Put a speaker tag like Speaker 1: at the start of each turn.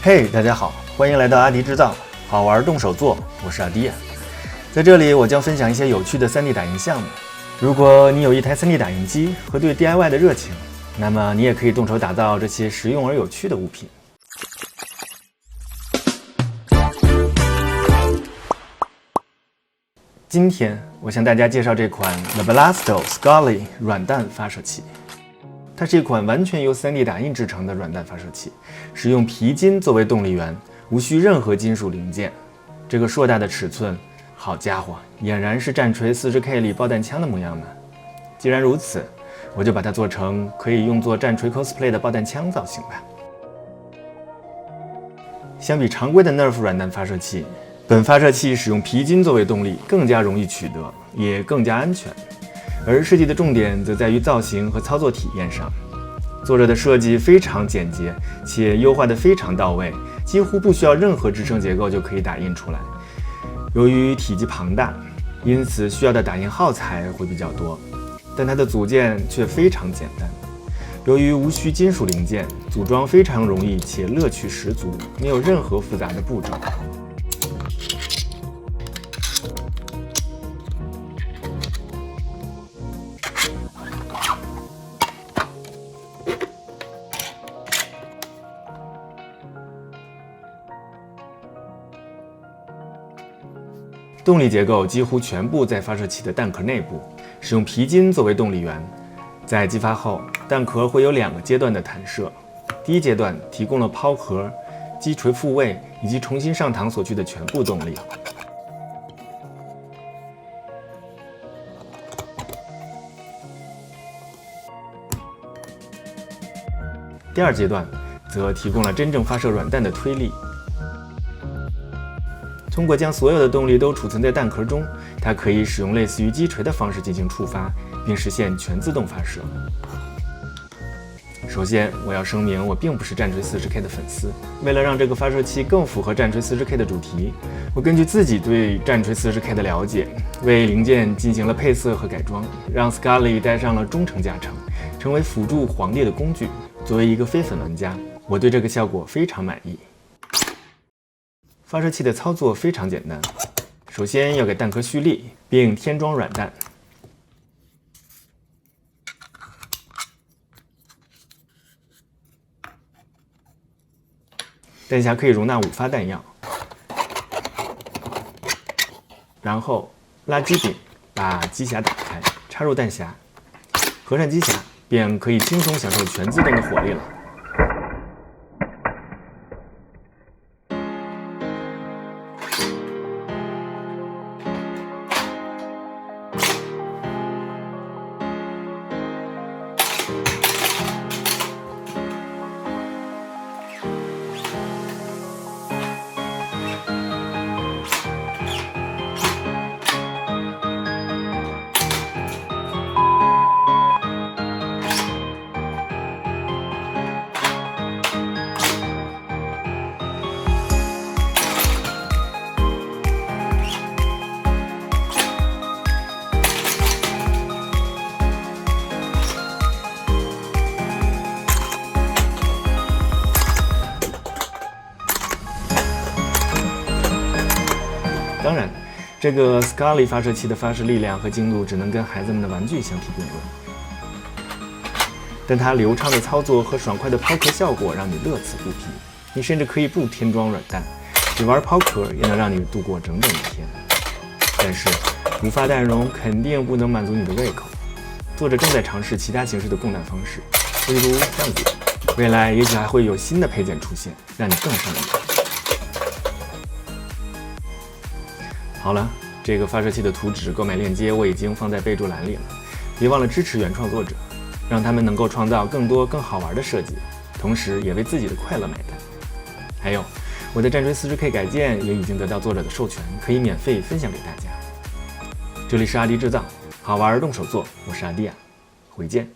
Speaker 1: 嘿，大家好，欢迎来到阿迪制造，好玩动手做，我是阿迪亚。在这里，我将分享一些有趣的 3D 打印项目。如果你有一台 3D 打印机和对 DIY 的热情，那么你也可以动手打造这些实用而有趣的物品。今天我向大家介绍这款 The Blasto Scully 软弹发射器。它是一款完全由 3D 打印制成的软弹发射器，使用皮筋作为动力源，无需任何金属零件。这个硕大的尺寸，好家伙，俨然是战锤 40K 里爆弹枪的模样呢。既然如此，我就把它做成可以用作战锤 cosplay 的爆弹枪造型吧。相比常规的 Nerf 软弹发射器，本发射器使用皮筋作为动力，更加容易取得，也更加安全。而设计的重点则在于造型和操作体验上。作者的设计非常简洁，且优化得非常到位，几乎不需要任何支撑结构就可以打印出来。由于体积庞大，因此需要的打印耗材会比较多，但它的组件却非常简单。由于无需金属零件，组装非常容易且乐趣十足，没有任何复杂的步骤。动力结构几乎全部在发射器的弹壳内部，使用皮筋作为动力源。在激发后，弹壳会有2个阶段的弹射。第一阶段提供了抛壳、击锤复位以及重新上膛所需的全部动力。第二阶段则提供了真正发射软弹的推力。通过将所有的动力都储存在弹壳中，它可以使用类似于击锤的方式进行触发，并实现全自动发射。首先，我要声明，我并不是战锤 40K 的粉丝。为了让这个发射器更符合战锤 40K 的主题，我根据自己对战锤 40K 的了解，为零件进行了配色和改装，让 Scully 带上了中程加成，成为辅助皇帝的工具。作为一个非粉玩家，我对这个效果非常满意。发射器的操作非常简单，首先要给弹壳蓄力，并添装软弹。弹匣可以容纳5发弹药，然后拉机柄，把机匣打开，插入弹匣，合上机匣，便可以轻松享受全自动的火力了。当然，这个 Scully 发射器的发射力量和精度只能跟孩子们的玩具相提并论，但它流畅的操作和爽快的抛壳效果让你乐此不疲。你甚至可以不添装软弹，只玩抛壳也能让你度过整整一天。但是5发弹容肯定不能满足你的胃口，作者正在尝试其他形式的供弹方式，例如这样子。未来也许还会有新的配件出现，让你更上瘾。好了，这个发射器的图纸购买链接我已经放在备注栏里了，别忘了支持原创作者，让他们能够创造更多更好玩的设计，同时也为自己的快乐买单。还有，我的战锤 40K 改件也已经得到作者的授权，可以免费分享给大家。这里是阿迪制造，好玩动手做，我是阿迪亚，回见。